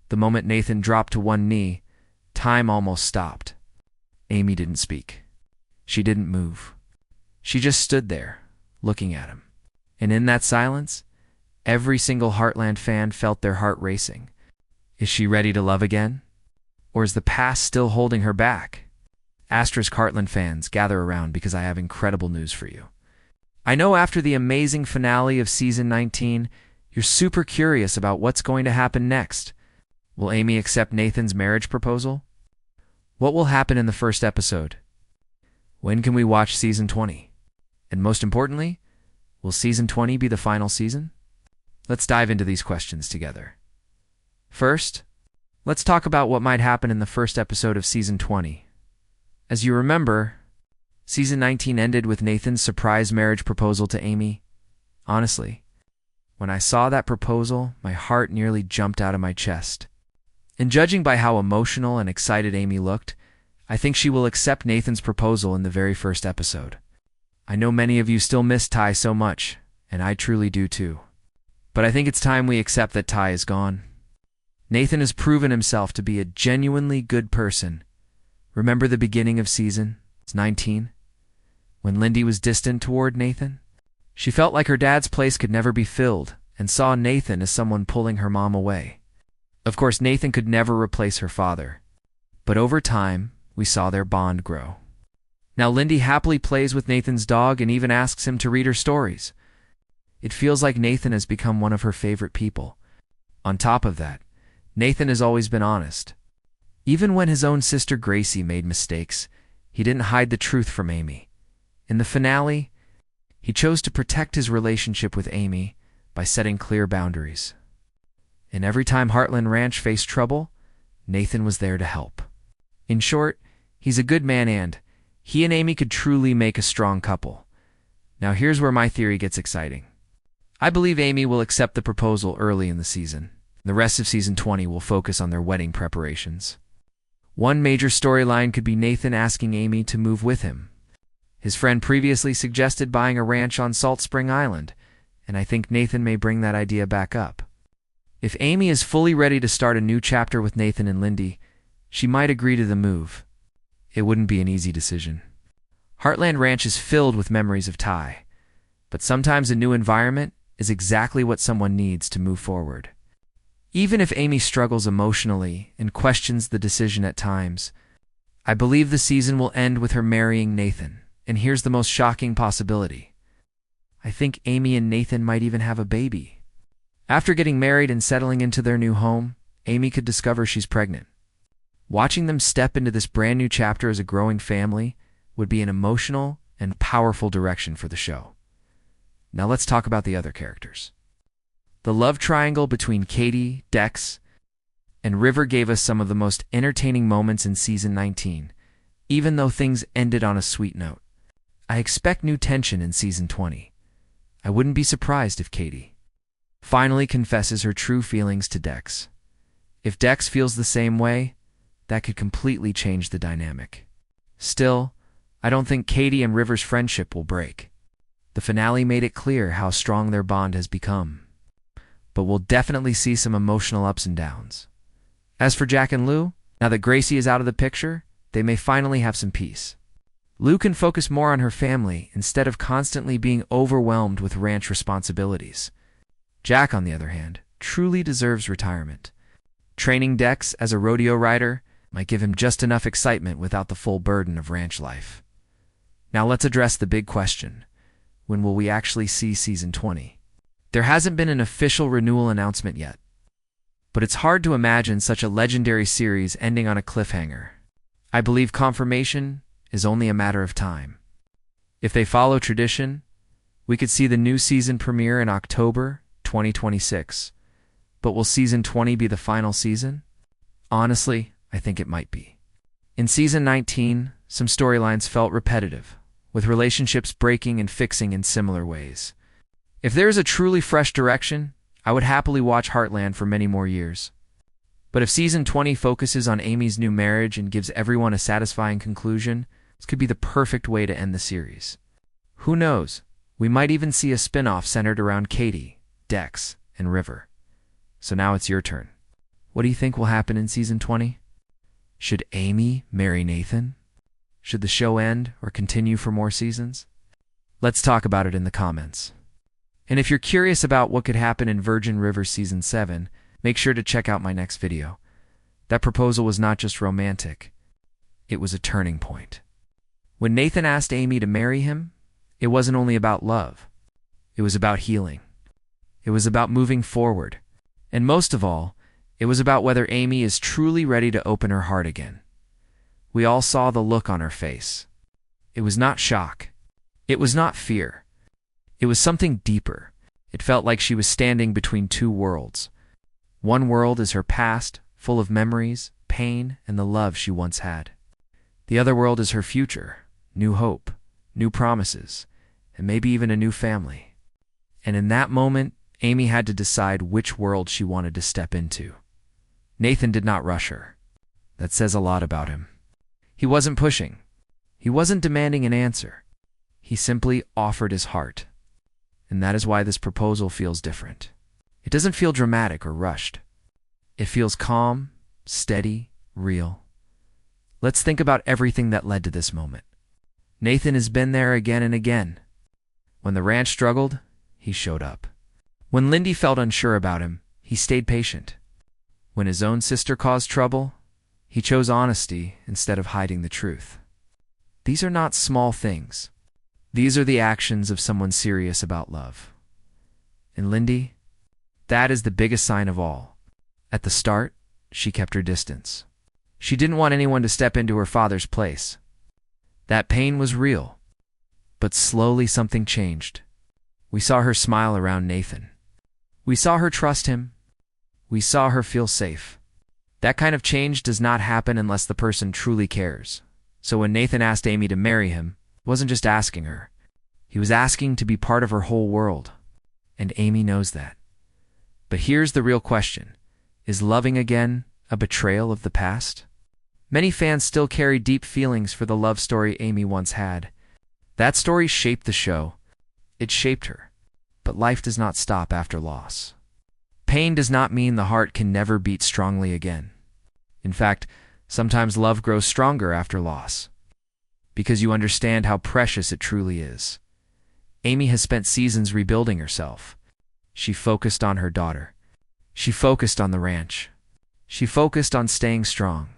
The moment Nathan dropped to one knee, time almost stopped. Amy didn't speak. She didn't move. She just stood there, looking at him. And in that silence, every single Heartland fan felt their heart racing. Is she ready to love again? Or is the past still holding her back? Heartland fans, gather around because I have incredible news for you. I know after the amazing finale of Season 19, you're super curious about what's going to happen next. Will Amy accept Nathan's marriage proposal? What will happen in the first episode? When can we watch Season 20? And most importantly, will Season 20 be the final season? Let's dive into these questions together. First, let's talk about what might happen in the first episode of Season 20. As you remember, Season 19 ended with Nathan's surprise marriage proposal to Amy. Honestly, when I saw that proposal, my heart nearly jumped out of my chest. And judging by how emotional and excited Amy looked, I think she will accept Nathan's proposal in the very first episode. I know many of you still miss Ty so much, and I truly do too. But I think it's time we accept that Ty is gone. Nathan has proven himself to be a genuinely good person. Remember the beginning of Season 19? When Lindy was distant toward Nathan? She felt like her dad's place could never be filled, and saw Nathan as someone pulling her mom away. Of course, Nathan could never replace her father. But over time, we saw their bond grow. Now Lindy happily plays with Nathan's dog and even asks him to read her stories. It feels like Nathan has become one of her favorite people. On top of that, Nathan has always been honest. Even when his own sister Gracie made mistakes, he didn't hide the truth from Amy. In the finale, he chose to protect his relationship with Amy by setting clear boundaries. And every time Heartland Ranch faced trouble, Nathan was there to help. In short, he's a good man, and he and Amy could truly make a strong couple. Now here's where my theory gets exciting. I believe Amy will accept the proposal early in the season. The rest of Season 20 will focus on their wedding preparations. One major storyline could be Nathan asking Amy to move with him. His friend previously suggested buying a ranch on Salt Spring Island, and I think Nathan may bring that idea back up. If Amy is fully ready to start a new chapter with Nathan and Lindy, she might agree to the move. It wouldn't be an easy decision. Heartland Ranch is filled with memories of Ty, but sometimes a new environment is exactly what someone needs to move forward. Even if Amy struggles emotionally and questions the decision at times, I believe the season will end with her marrying Nathan. And here's the most shocking possibility. I think Amy and Nathan might even have a baby. After getting married and settling into their new home, Amy could discover she's pregnant. Watching them step into this brand new chapter as a growing family would be an emotional and powerful direction for the show. Now let's talk about the other characters. The love triangle between Katie, Dex, and River gave us some of the most entertaining moments in Season 19, even though things ended on a sweet note. I expect new tension in Season 20. I wouldn't be surprised if Katie finally confesses her true feelings to Dex. If Dex feels the same way, that could completely change the dynamic. Still, I don't think Katie and River's friendship will break. The finale made it clear how strong their bond has become. But we'll definitely see some emotional ups and downs. As for Jack and Lou, now that Gracie is out of the picture, they may finally have some peace. Lou can focus more on her family instead of constantly being overwhelmed with ranch responsibilities. Jack, on the other hand, truly deserves retirement. Training Dex as a rodeo rider might give him just enough excitement without the full burden of ranch life. Now let's address the big question. When will we actually see Season 20? There hasn't been an official renewal announcement yet, but it's hard to imagine such a legendary series ending on a cliffhanger. I believe confirmation is only a matter of time. If they follow tradition, we could see the new season premiere in October 2026. But will Season 20 be the final season? Honestly, I think it might be. In Season 19, some storylines felt repetitive, with relationships breaking and fixing in similar ways. If there is a truly fresh direction, I would happily watch Heartland for many more years. But if Season 20 focuses on Amy's new marriage and gives everyone a satisfying conclusion, this could be the perfect way to end the series. Who knows? We might even see a spin-off centered around Katie, Dex, and River. So now it's your turn. What do you think will happen in season 20? Should Amy marry Nathan? Should the show end or continue for more seasons? Let's talk about it in the comments. And if you're curious about what could happen in Virgin River Season 7, make sure to check out my next video. That proposal was not just romantic, it was a turning point. When Nathan asked Amy to marry him, it wasn't only about love. It was about healing. It was about moving forward. And most of all, it was about whether Amy is truly ready to open her heart again. We all saw the look on her face. It was not shock. It was not fear. It was something deeper. It felt like she was standing between two worlds. One world is her past, full of memories, pain, and the love she once had. The other world is her future, new hope, new promises, and maybe even a new family. And in that moment, Amy had to decide which world she wanted to step into. Nathan did not rush her. That says a lot about him. He wasn't pushing. He wasn't demanding an answer. He simply offered his heart. And that is why this proposal feels different. It doesn't feel dramatic or rushed. It feels calm, steady, real. Let's think about everything that led to this moment. Nathan has been there again and again. When the ranch struggled, he showed up. When Lindy felt unsure about him, he stayed patient. When his own sister caused trouble, he chose honesty instead of hiding the truth. These are not small things. These are the actions of someone serious about love. And Lindy, that is the biggest sign of all. At the start, she kept her distance. She didn't want anyone to step into her father's place. That pain was real. But slowly something changed. We saw her smile around Nathan. We saw her trust him. We saw her feel safe. That kind of change does not happen unless the person truly cares. So when Nathan asked Amy to marry him, he wasn't just asking her. He was asking to be part of her whole world. And Amy knows that. But here's the real question. Is loving again a betrayal of the past? Many fans still carry deep feelings for the love story Amy once had. That story shaped the show. It shaped her. But life does not stop after loss. Pain does not mean the heart can never beat strongly again. In fact, sometimes love grows stronger after loss. Because you understand how precious it truly is. Amy has spent seasons rebuilding herself. She focused on her daughter. She focused on the ranch. She focused on staying strong.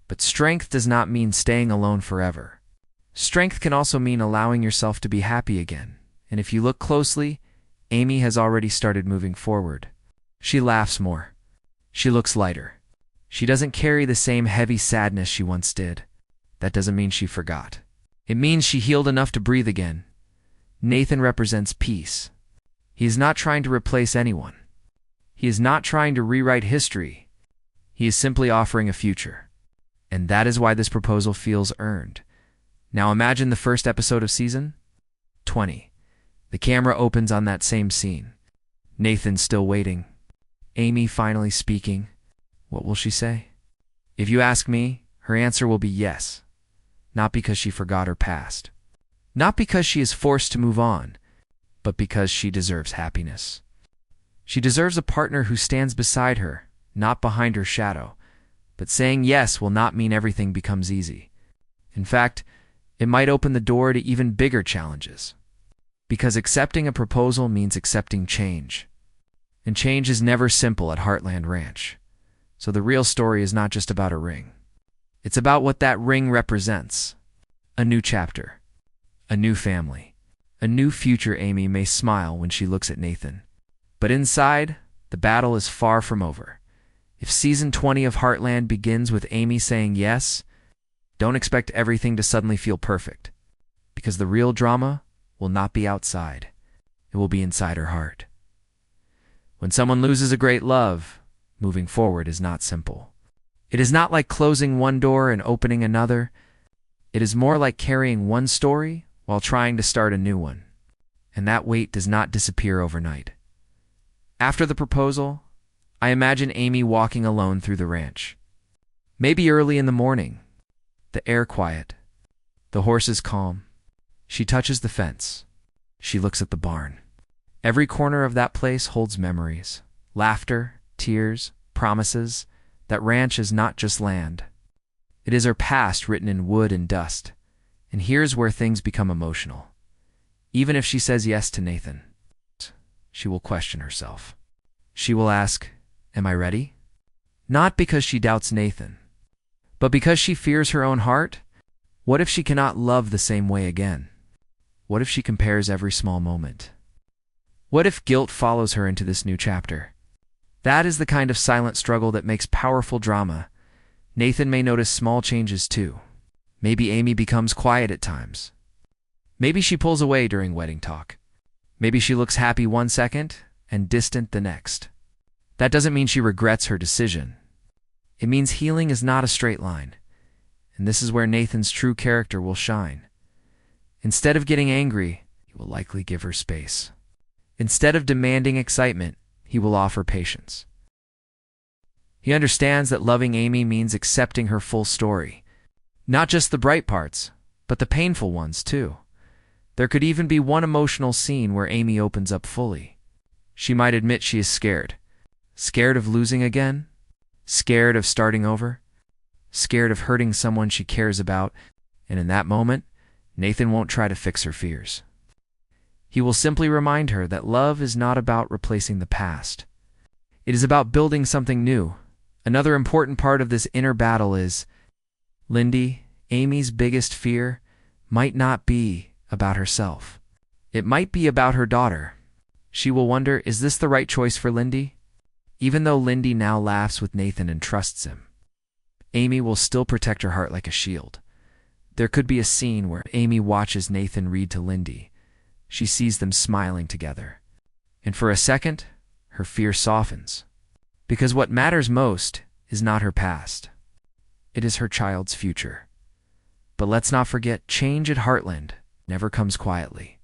But strength does not mean staying alone forever. Strength can also mean allowing yourself to be happy again. And if you look closely, Amy has already started moving forward. She laughs more. She looks lighter. She doesn't carry the same heavy sadness she once did. That doesn't mean she forgot. It means she healed enough to breathe again. Nathan represents peace. He is not trying to replace anyone. He is not trying to rewrite history. He is simply offering a future. And that is why this proposal feels earned. Now imagine the first episode of season 20. The camera opens on that same scene. Nathan still waiting. Amy finally speaking. What will she say? If you ask me, her answer will be yes. Not because she forgot her past. Not because she is forced to move on, but because she deserves happiness. She deserves a partner who stands beside her, not behind her shadow. But saying yes will not mean everything becomes easy. In fact, it might open the door to even bigger challenges. Because accepting a proposal means accepting change. And change is never simple at Heartland Ranch. So the real story is not just about a ring. It's about what that ring represents. A new chapter. A new family. A new future. Amy may smile when she looks at Nathan. But inside, the battle is far from over. If season 20 of Heartland begins with Amy saying yes, don't expect everything to suddenly feel perfect. Because the real drama will not be outside. It will be inside her heart. When someone loses a great love, moving forward is not simple. It is not like closing one door and opening another. It is more like carrying one story while trying to start a new one. And that weight does not disappear overnight. After the proposal, I imagine Amy walking alone through the ranch. Maybe early in the morning. The air quiet. The horses calm. She touches the fence. She looks at the barn. Every corner of that place holds memories. Laughter, tears, promises. That ranch is not just land. It is her past written in wood and dust. And here's where things become emotional. Even if she says yes to Nathan, she will question herself. She will ask, "Am I ready?" Not because she doubts Nathan, but because she fears her own heart. What if she cannot love the same way again? What if she compares every small moment? What if guilt follows her into this new chapter? That is the kind of silent struggle that makes powerful drama. Nathan may notice small changes too. Maybe Amy becomes quiet at times. Maybe she pulls away during wedding talk. Maybe she looks happy one second and distant the next. That doesn't mean she regrets her decision. It means healing is not a straight line. And this is where Nathan's true character will shine. Instead of getting angry, he will likely give her space. Instead of demanding excitement, he will offer patience. He understands that loving Amy means accepting her full story. Not just the bright parts, but the painful ones too. There could even be one emotional scene where Amy opens up fully. She might admit she is scared. Scared of losing again? Scared of starting over? Scared of hurting someone she cares about? And in that moment, Nathan won't try to fix her fears. He will simply remind her that love is not about replacing the past. It is about building something new. Another important part of this inner battle is, Lindy, Amy's biggest fear, might not be about herself. It might be about her daughter. She will wonder, is this the right choice for Lindy? Even though Lindy now laughs with Nathan and trusts him, Amy will still protect her heart like a shield. There could be a scene where Amy watches Nathan read to Lindy. She sees them smiling together. And for a second, her fear softens. Because what matters most is not her past. It is her child's future. But let's not forget, change at Heartland never comes quietly.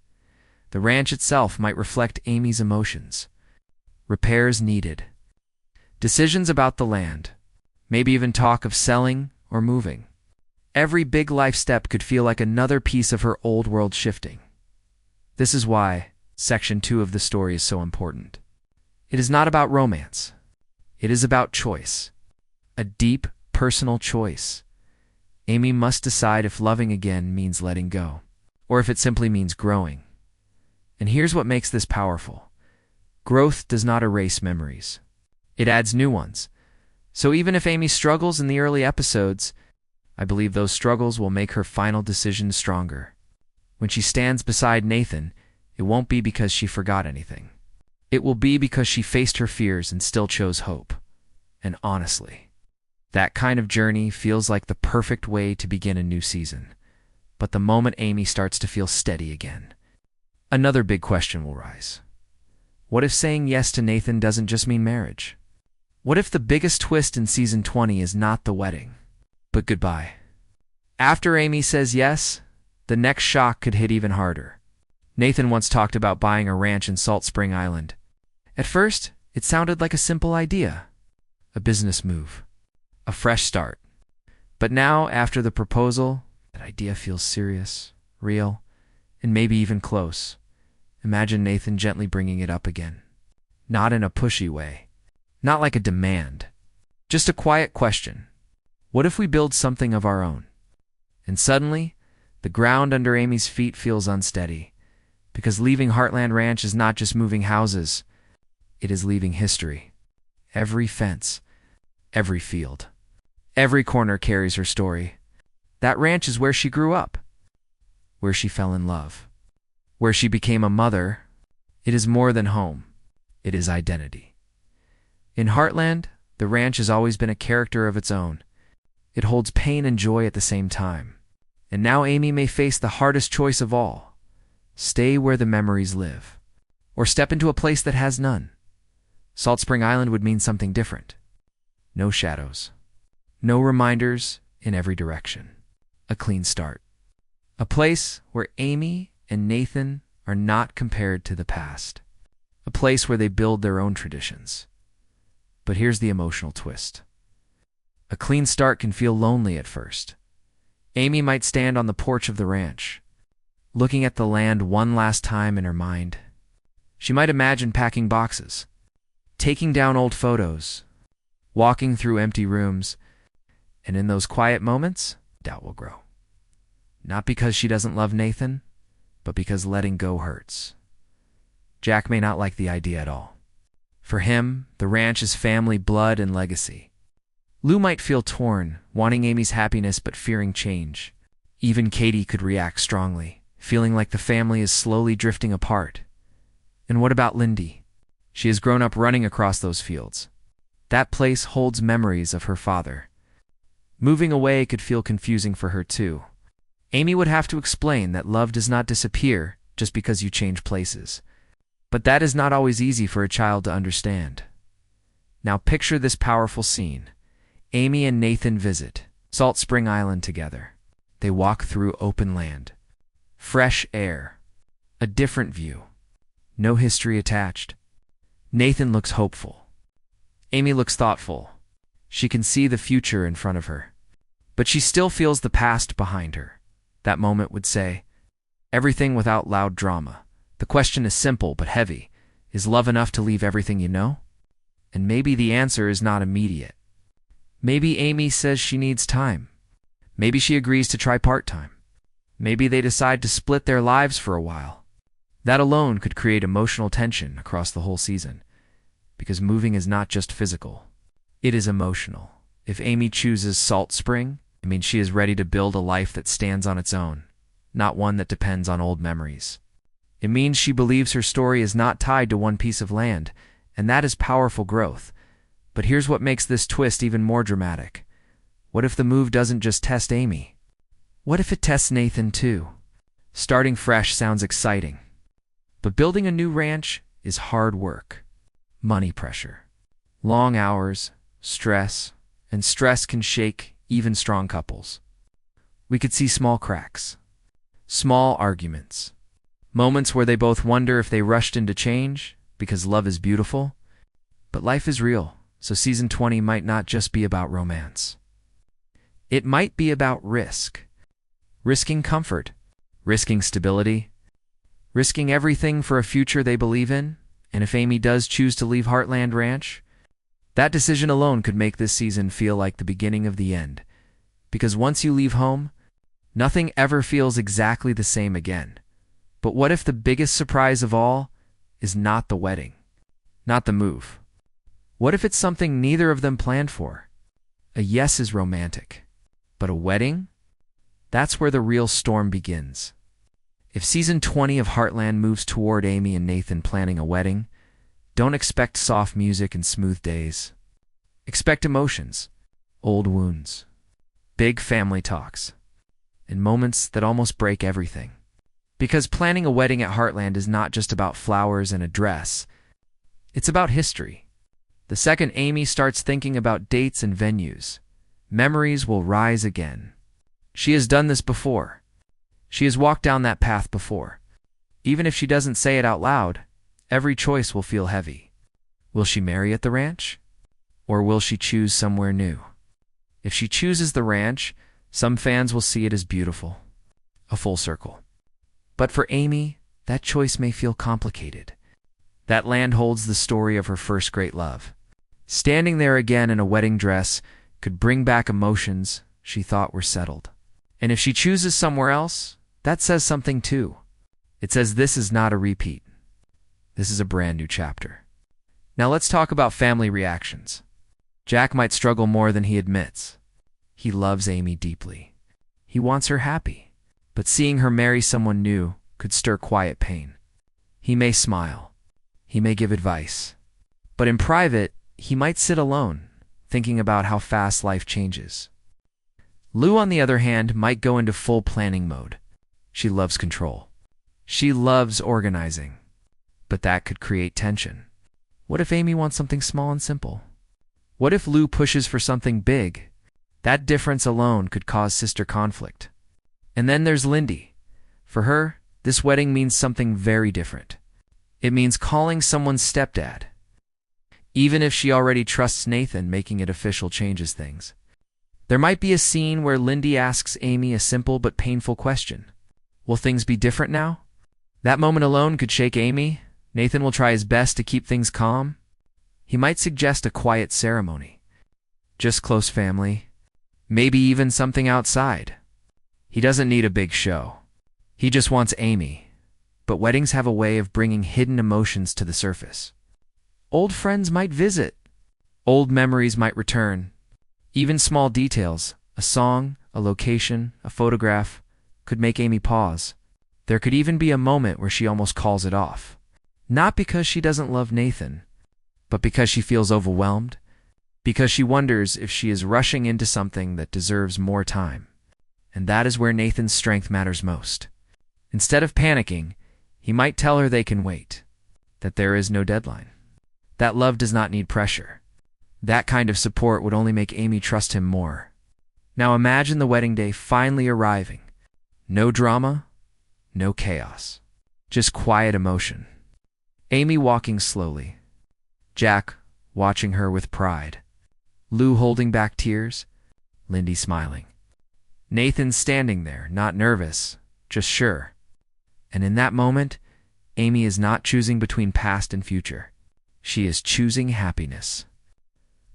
The ranch itself might reflect Amy's emotions. Repairs needed. Decisions about the land. Maybe even talk of selling or moving. Every big life step could feel like another piece of her old world shifting. This is why Section 2 of the story is so important. It is not about romance. It is about choice. A deep, personal choice. Amy must decide if loving again means letting go, or if it simply means growing. And here's what makes this powerful. Growth does not erase memories. It adds new ones. So even if Amy struggles in the early episodes, I believe those struggles will make her final decision stronger. When she stands beside Nathan, it won't be because she forgot anything. It will be because she faced her fears and still chose hope. And honestly, that kind of journey feels like the perfect way to begin a new season. But the moment Amy starts to feel steady again, another big question will rise. What if saying yes to Nathan doesn't just mean marriage? What if the biggest twist in season 20 is not the wedding, but goodbye? After Amy says yes, the next shock could hit even harder. Nathan once talked about buying a ranch in Salt Spring Island. At first, it sounded like a simple idea, a business move, a fresh start. But now, after the proposal, that idea feels serious, real, and maybe even close. Imagine Nathan gently bringing it up again. Not in a pushy way. Not like a demand. Just a quiet question. What if we build something of our own? And suddenly, the ground under Amy's feet feels unsteady. Because leaving Heartland Ranch is not just moving houses. It is leaving history. Every fence, every field, every corner carries her story. That ranch is where she grew up, where she fell in love, where she became a mother. It is more than home. It is identity. In Heartland, the ranch has always been a character of its own. It holds pain and joy at the same time. And now Amy may face the hardest choice of all. Stay where the memories live, or step into a place that has none. Salt Spring Island would mean something different. No shadows. No reminders in every direction. A clean start. A place where Amy and Nathan are not compared to the past. A place where they build their own traditions. But here's the emotional twist. A clean start can feel lonely at first. Amy might stand on the porch of the ranch, looking at the land one last time in her mind. She might imagine packing boxes, taking down old photos, walking through empty rooms, and in those quiet moments, doubt will grow. Not because she doesn't love Nathan, but because letting go hurts. Jack may not like the idea at all. For him, the ranch is family, blood, and legacy. Lou might feel torn, wanting Amy's happiness but fearing change. Even Katie could react strongly, feeling like the family is slowly drifting apart. And what about Lindy? She has grown up running across those fields. That place holds memories of her father. Moving away could feel confusing for her too. Amy would have to explain that love does not disappear just because you change places. But that is not always easy for a child to understand. Now picture this powerful scene. Amy and Nathan visit Salt Spring Island together. They walk through open land. Fresh air. A different view. No history attached. Nathan looks hopeful. Amy looks thoughtful. She can see the future in front of her. But she still feels the past behind her. That moment would say, everything without loud drama. The question is simple but heavy. Is love enough to leave everything you know? And maybe the answer is not immediate. Maybe Amy says she needs time. Maybe she agrees to try part-time. Maybe they decide to split their lives for a while. That alone could create emotional tension across the whole season. Because moving is not just physical. It is emotional. If Amy chooses Salt Spring, it means she is ready to build a life that stands on its own, not one that depends on old memories. It means she believes her story is not tied to one piece of land, and that is powerful growth. But here's what makes this twist even more dramatic. What if the move doesn't just test Amy? What if it tests Nathan too? Starting fresh sounds exciting. But building a new ranch is hard work. Money pressure. Long hours, stress, and stress can shake even strong couples. We could see small cracks. Small arguments. Moments where they both wonder if they rushed into change because love is beautiful. But life is real, so season 20 might not just be about romance. It might be about risk. Risking comfort, risking stability, risking everything for a future they believe in. And if Amy does choose to leave Heartland Ranch, that decision alone could make this season feel like the beginning of the end. Because once you leave home, nothing ever feels exactly the same again. But what if the biggest surprise of all is not the wedding, not the move? What if it's something neither of them planned for? A yes is romantic, but a wedding? That's where the real storm begins. If season 20 of Heartland moves toward Amy and Nathan planning a wedding, don't expect soft music and smooth days. Expect emotions, old wounds, big family talks, and moments that almost break everything. Because planning a wedding at Heartland is not just about flowers and a dress. It's about history. The second Amy starts thinking about dates and venues, memories will rise again. She has done this before. She has walked down that path before. Even if she doesn't say it out loud, every choice will feel heavy. Will she marry at the ranch? Or will she choose somewhere new? If she chooses the ranch, some fans will see it as beautiful, a full circle. But for Amy, that choice may feel complicated. That land holds the story of her first great love. Standing there again in a wedding dress could bring back emotions she thought were settled. And if she chooses somewhere else, that says something too. It says this is not a repeat. This is a brand new chapter. Now let's talk about family reactions. Jack might struggle more than he admits. He loves Amy deeply. He wants her happy. But seeing her marry someone new could stir quiet pain. He may smile. He may give advice. But in private, he might sit alone, thinking about how fast life changes. Lou, on the other hand, might go into full planning mode. She loves control. She loves organizing. But that could create tension. What if Amy wants something small and simple? What if Lou pushes for something big? That difference alone could cause sister conflict. And then there's Lindy. For her, this wedding means something very different. It means calling someone stepdad. Even if she already trusts Nathan, making it official changes things. There might be a scene where Lindy asks Amy a simple but painful question. Will things be different now? That moment alone could shake Amy. Nathan will try his best to keep things calm. He might suggest a quiet ceremony. just close family, maybe even something outside. He doesn't need a big show. He just wants Amy. But weddings have a way of bringing hidden emotions to the surface. Old friends might visit. Old memories might return. Even small details, a song, a location, a photograph, could make Amy pause. There could even be a moment where she almost calls it off. Not because she doesn't love Nathan, but because she feels overwhelmed, because she wonders if she is rushing into something that deserves more time. And that is where Nathan's strength matters most. Instead of panicking, he might tell her they can wait, that there is no deadline, that love does not need pressure. That kind of support would only make Amy trust him more. Now imagine the wedding day finally arriving. No drama, no chaos, just quiet emotion. Amy walking slowly, Jack watching her with pride, Lou holding back tears, Lindy smiling. Nathan standing there, not nervous, just sure. And in that moment, Amy is not choosing between past and future. She is choosing happiness.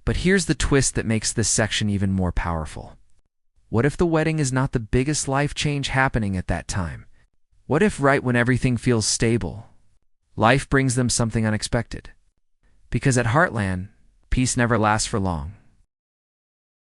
But here's the twist that makes this section even more powerful. What if the wedding is not the biggest life change happening at that time? What if right when everything feels stable, life brings them something unexpected? Because at Heartland, peace never lasts for long.